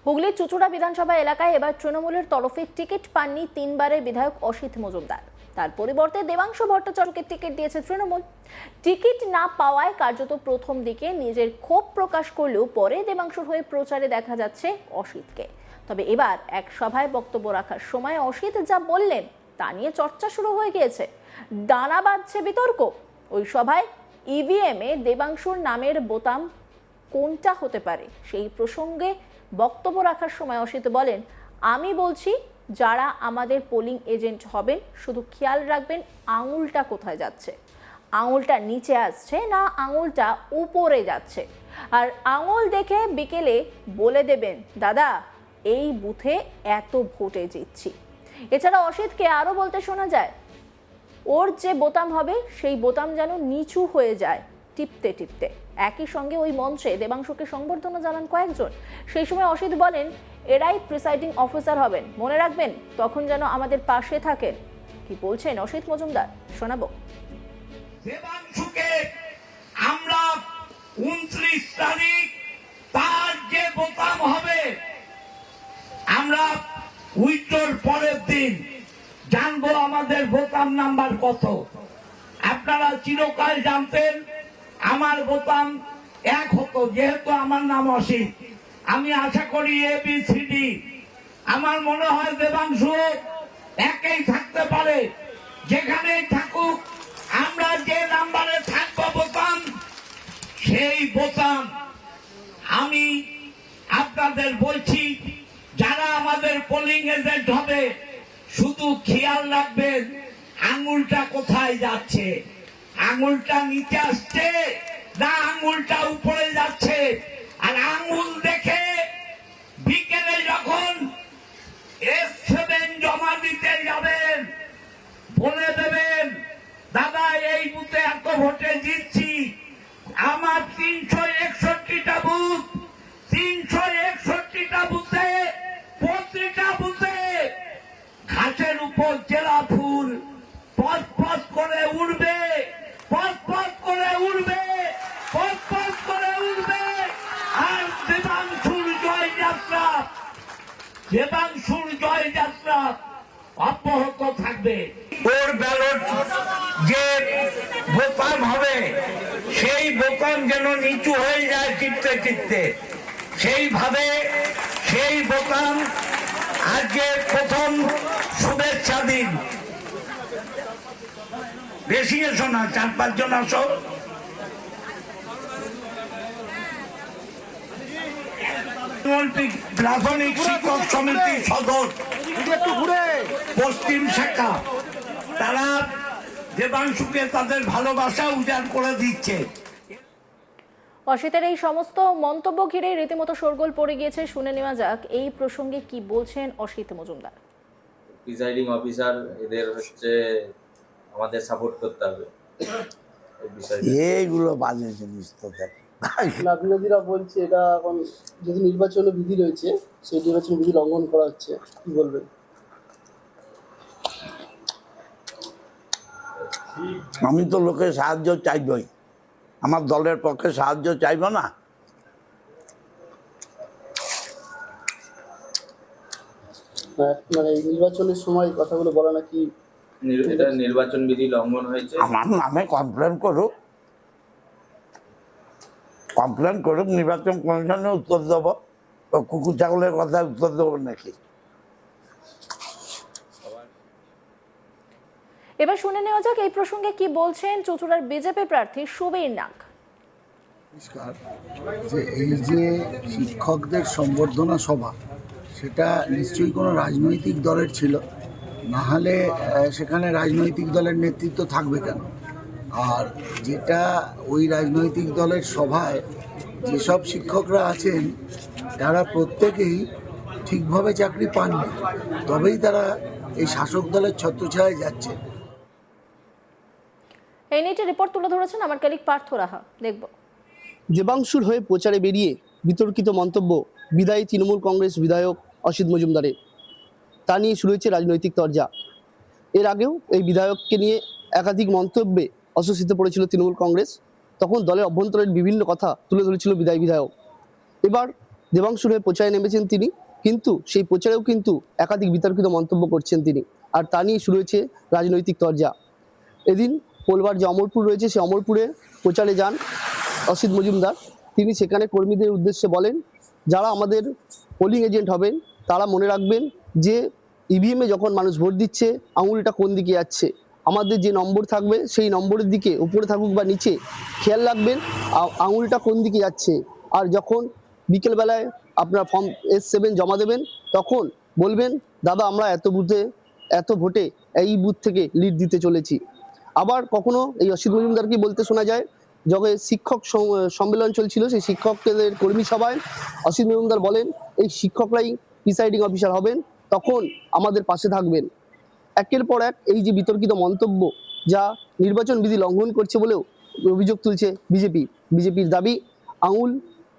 হুগলির চুঁচুড়া বিধানসভা এলাকায় এবার তৃণমূলের তরফে টিকিট পাননি তিনবারের বিধায়ক অসিত মজুমদার। তার পরিবর্তে দেবাংশু ভট্টাচার্যকে টিকিট দিয়েছে তৃণমূল। টিকিট না পাওয়ায় কার্যত প্রথম দিকে নিজের ক্ষোভ প্রকাশ করলেও পরে দেবাংশুর হয়ে প্রচারে দেখা যাচ্ছে অসিতকে। তবে এবার এক সভায় বক্তব্য রাখার সময় অসিত যা বললেন তা নিয়ে চর্চা শুরু হয়ে গিয়েছে। ডানা বাঁধছে বিতর্ক। ওই সভায় ইভিএম এ দেবাংশুর নামের বোতাম কোনটা হতে পারে সেই প্রসঙ্গে বক্তব্য রাখার সময় অসিত বলেন, আমি বলছি যারা আমাদের পোলিং এজেন্ট হবেন শুধু খেয়াল রাখবেন আঙুলটা কোথায় যাচ্ছে, আঙুলটা নিচে আসছে না আঙুলটা উপরে যাচ্ছে, আর আঙুল দেখে বিকেলে বলে দেবেন দাদা এই বুথে এত ভোটে জিতছি। এছাড়া অসিতকে আরো বলতে শোনা যায়, ওর যে বোতাম হবে সেই বোতাম যেন নিচু হয়ে যায় টিপতে টিপতে। একই সঙ্গে ওই মঞ্চে দেবাংশুকে সংবর্ধনা জানান কয়েকজন। সেই সময় অসিত বলেন, এরাই প্রিসাইডিং অফিসার হবেন, মনে রাখবেন তখন যেন আমাদের পাশে থাকেন। কি বলছেন অসিত মজুমদার শোনাবো। দেবাংশুকে আমরা 29 তারিখ তার যে বোতাম হবে আমরা উইথড্রর পরের দিন জানবো আমাদের বোতাম নাম্বার কত। আপনারা চিরকাল জানতেন আমার বোতাম 1 হতো, যেহেতু আমার নাম অসিত। আমি আশা করি ABCD, আমার মনে হয় দেবাংশু একই থাকতে পারে। যেখানেই থাকুক আমরা যে নাম্বারে থাকবো বোতাম সেই বোতাম। আমি আপনাদের বলছি যারা আমাদের পোলিং এজেন্ট হবে শুধু খেয়াল রাখবেন আঙুলটা কোথায় যাচ্ছে, আঙুলটা নিচে আসছে না আঙুলটা উপরে যাচ্ছে। আর আঙুল দেখে বিকেলে যখন S7 জমা দিতে যাবেন বলে দেবেন দাদা এই বুথে এত ভোটে জিতছি। আমার 361টা বুথ, 361টা বুথে প্রতিটা বুথে ঘাসের উপর জেলা ফুল পথ পথ করে উড়বে, পথ পথ করে উড়বে, পথ পথ করে উড়বে। আর দেবাংশুর জয়যাত্রা, দেবাংশুর জয়যাত্রা অব্যাহত থাকবে। ওর ব্যালট যে বোতাম হবে সেই বোতাম যেন নিচু হয়ে যায় টিপতে টিপতে, সেইভাবে সেই বোতাম আজকে প্রথম শুভেচ্ছা দিন। বেশি এসো না, 4-5 জন আসো। প্রাথমিক শিক্ষক সমিতি সদর পশ্চিম শাখা তারা দেবাংশুকে তাদের ভালোবাসা উজাড় করে দিচ্ছে। অসিতের এই সমস্ত মন্তব্য ঘিরে রীতিমতো শোরগোল পড়ে গিয়েছে। শুনে নেওয়া যাক এই প্রসঙ্গে কি বলছেন অসিত মজুমদার। প্রিসাইডিং অফিসার এদের হচ্ছে আমাদের সাপোর্ট করতে হবে। এইগুলো বাজে জিনিস তো দেখে না, বিরোধীরা বলছে এটা এখন যদি নির্বাচনের বিধি রয়েছে সেই নির্বাচন বিধি লঙ্ঘন করা হচ্ছে, কি বলবেন? আমি তো লোকের সাহায্য চাইবই, আমার দলের পক্ষে সাহায্য চাইব না? মানে নির্বাচনের সময় কথাগুলো বলা নাকি এটা নির্বাচন বিধি লঙ্ঘন হয়েছে। আমার নামে কমপ্লেন করুক, কমপ্লেন করুক, নির্বাচন কমিশনে উত্তর দেবো। কুকুর ছাগলের কথা উত্তর দেবো নাকি? এবার শুনে নেওয়া যাক এই প্রসঙ্গে কি বলছেন চুঁচুড়ার বিজেপি প্রার্থী সুবীর নাগ। যে এই যে শিক্ষকদের সম্বর্ধনা সভা, সেটা নিশ্চয়ই কোনো রাজনৈতিক দলের ছিল, না হলে সেখানে রাজনৈতিক দলের নেতৃত্ব থাকবে কেন? আর যেটা ওই রাজনৈতিক দলের সভায় যেসব শিক্ষকরা আছেন তারা প্রত্যেকেই ঠিকভাবে চাকরি পাননি, তবেই তারা এই শাসক দলের ছত্রছায়ায় যাচ্ছে। এই নিয়ে রিপোর্ট তুলে ধরেছেন আমার কলিগ পার্থ রাহা, দেখব। দেবাংশুর হয়ে প্রচারে বেরিয়ে বিতর্কিত মন্তব্য বিদায়ী তৃণমূল কংগ্রেস বিধায়ক অসিত মজুমদারের, তা নিয়ে শুরু হয়েছে রাজনৈতিক তরজা। এর আগেও এই বিধায়ককে নিয়ে একাধিক মন্তব্যে অস্বস্তিতে পড়েছিল তৃণমূল কংগ্রেস, তখন দলের অভ্যন্তরীণ বিভিন্ন কথা তুলে ধরেছিল বিদায়ী বিধায়ক। এবার দেবাংশুর হয়ে প্রচারে নেমেছেন তিনি, কিন্তু সেই প্রচারেও কিন্তু একাধিক বিতর্কিত মন্তব্য করছেন তিনি, আর তা নিয়ে শুরু হয়েছে রাজনৈতিক তরজা। এদিন পোলবার যে অমরপুর রয়েছে, সেই অমরপুরে প্রচারে যান অসিত মজুমদার। তিনি সেখানে কর্মীদের উদ্দেশ্যে বলেন, যারা আমাদের পোলিং এজেন্ট হবেন তারা মনে রাখবেন যে ইভিএমে যখন মানুষ ভোট দিচ্ছে আঙুলটা কোন দিকে যাচ্ছে, আমাদের যে নম্বর থাকবে সেই নম্বরের দিকে উপরে থাকুক বা নিচে খেয়াল রাখবেন আঙুলটা কোন দিকে যাচ্ছে। আর যখন বিকেলবেলায় আপনার ফর্ম S7 জমা দেবেন তখন বলবেন, দাদা আমরা এত বুথে এত ভোটে এই বুথ থেকে লিড দিতে চলেছি। আবার কখনো এই অসিত মজুমদারকে বলতে শোনা যায়, যখন শিক্ষক সম্মেলন চলছিল সেই শিক্ষকদের কর্মী সভায় অসিত মজুমদার বলেন, এই শিক্ষকরাই প্রিসাইডিং অফিসার হবেন, তখন আমাদের পাশে থাকবেন। একের পর এক এই যে বিতর্কিত মন্তব্য, যা নির্বাচন বিধি লঙ্ঘন করছে বলেও অভিযোগ তুলছে বিজেপির দাবি, আঙুল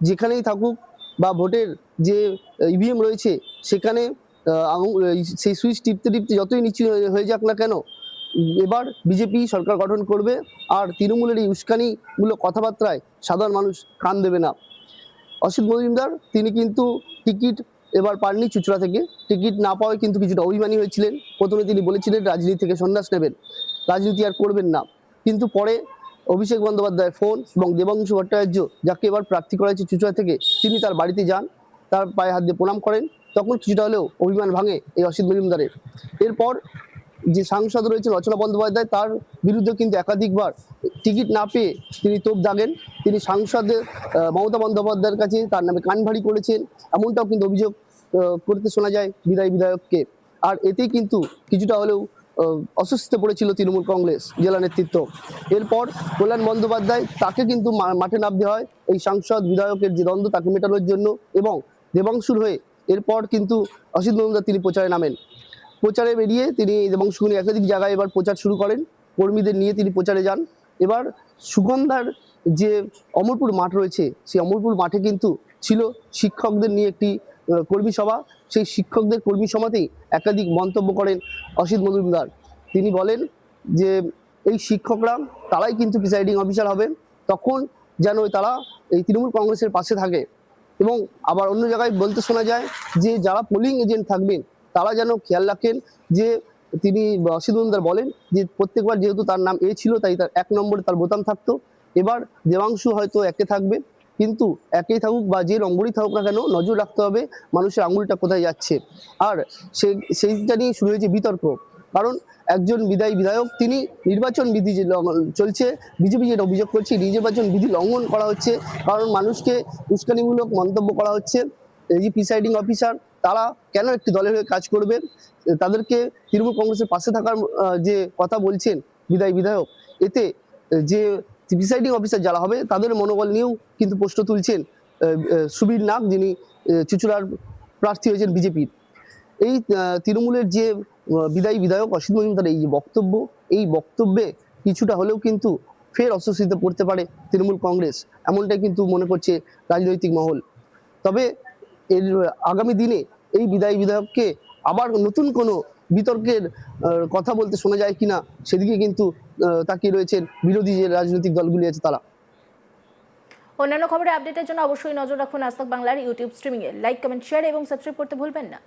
যেখানেই থাকুক বা ভোটের যে ইভিএম রয়েছে সেখানে সেই সুইচ টিপতে টিপতে যতই নিচু হয়ে যাক না কেন, এবার বিজেপি সরকার গঠন করবে। আর তৃণমূলের এই উস্কানিমূলক কথাবার্তায় সাধারণ মানুষ কান দেবে না। অসিত মজুমদার তিনি কিন্তু টিকিট এবার পাননি চুঁচুড়া থেকে। টিকিট না পাওয়ায় কিন্তু কিছুটা অভিমানী হয়েছিলেন। প্রথমে তিনি বলেছিলেন রাজনীতি থেকে সন্ন্যাস নেবেন, রাজনীতি আর করবেন না, কিন্তু পরে অভিষেক বন্দ্যোপাধ্যায় ফোন এবং দেবাংশু ভট্টাচার্য, যাকে এবার প্রার্থী করা হয়েছে চুঁচুড়া থেকে, তিনি তার বাড়িতে যান, তার পায়ে হাত দিয়ে প্রণাম করেন। তখন কিছুটা হলেও অভিমান ভাঙে এই অসিত মজুমদারের। এরপর যে সাংসদ রয়েছেন রচনা বন্দ্যোপাধ্যায়, তার বিরুদ্ধে কিন্তু একাধিকবার টিকিট না পেয়ে তিনি তোপ দাগেন। তিনি সাংসদের মমতা বন্দ্যোপাধ্যায়ের কাছে তার নামে কান ভারী করেছেন, এমনটাও কিন্তু অভিযোগ করতে শোনা যায় বিধায়ককে। আর এতেই কিন্তু কিছুটা হলেও অস্বস্তিতে পড়েছিল তৃণমূল কংগ্রেস জেলা নেতৃত্ব। এরপর কল্যাণ বন্দ্যোপাধ্যায়, তাকে কিন্তু মাঠে নামতে হয় এই সাংসদ বিধায়কের যে দ্বন্দ্ব তাকে মেটানোর জন্য, এবং দেবাংশুর হয়ে এরপর কিন্তু অসিত মজুমদার তিনি প্রচারে নামেন। প্রচারে বেরিয়ে তিনি দেবাংশু নিয়ে একাধিক জায়গায় এবার প্রচার শুরু করেন, কর্মীদের নিয়ে তিনি প্রচারে যান। এবার সুগন্ধার যে অমরপুর মাঠ রয়েছে, সেই অমরপুর মাঠে কিন্তু ছিল শিক্ষকদের নিয়ে একটি কর্মী সভা। সেই শিক্ষকদের কর্মী সভাতেই একাধিক মন্তব্য করেন অসিত মজুমদার। তিনি বলেন যে এই শিক্ষকরা তারাই কিন্তু প্রিসাইডিং অফিসার হবেন, তখন যেন তারা এই তৃণমূল কংগ্রেসের পাশে থাকে। এবং আবার অন্য জায়গায় বলতে শোনা যায় যে যারা পোলিং এজেন্ট থাকবেন তারা যেন খেয়াল রাখেন যে তিনি অসিত মজুমদার বলেন যে প্রত্যেকবার যেহেতু তার নাম ছিল তাই তার 1 নম্বরে তার বোতাম থাকতো। এবার দেবাংশু হয়তো 1-এ থাকবে, কিন্তু 1-এই থাকুক বা যে নম্বরই থাকুক না কেন, নজর রাখতে হবে মানুষের আঙুলটা কোথায় যাচ্ছে। আর সেইটা নিয়ে শুরু হয়েছে বিতর্ক, কারণ একজন বিধায়ক তিনি নির্বাচন বিধি যে চলছে, বিজেপি যেটা অভিযোগ করছে নির্বাচন বিধি লঙ্ঘন করা হচ্ছে, কারণ মানুষকে উস্কানিমূলক মন্তব্য করা হচ্ছে। এই যে প্রিসাইডিং অফিসার তারা কেন একটি দলের হয়ে কাজ করবে, তাদেরকে তৃণমূল কংগ্রেসের পাশে থাকার যে কথা বলছেন বিধায়ক, এতে যে প্রিসাইডিং অফিসার যারা হবে তাদের মনোবল নিয়েও কিন্তু প্রশ্ন তুলছেন সুবীর নাগ, যিনি চুঁচুড়ার প্রার্থী হয়েছেন বিজেপির। এই তৃণমূলের যে বিধায়ক অসিত মজুমদার এই যে বক্তব্য, এই বক্তব্যে কিছুটা হলেও কিন্তু ফের অস্বস্তিতে পড়তে পারে তৃণমূল কংগ্রেস, এমনটাই কিন্তু মনে করছে রাজনৈতিক মহল। তবে এর আগামী দিনে এই বিধায়ককে আবার নতুন কোনো বিতর্কের কথা বলতে শোনা যায় কিনা, সেদিকে কিন্তু তাকিয়ে রয়েছেন বিরোধী যে রাজনৈতিক দলগুলি আছে তারা। অন্যান্য খবরে আপডেটের জন্য অবশ্যই নজর রাখুন আজ তাক বাংলার ইউটিউব স্ট্রিমিংয়ে। লাইক, কমেন্ট, শেয়ার এবং সাবস্ক্রাইব করতে ভুলবেন না।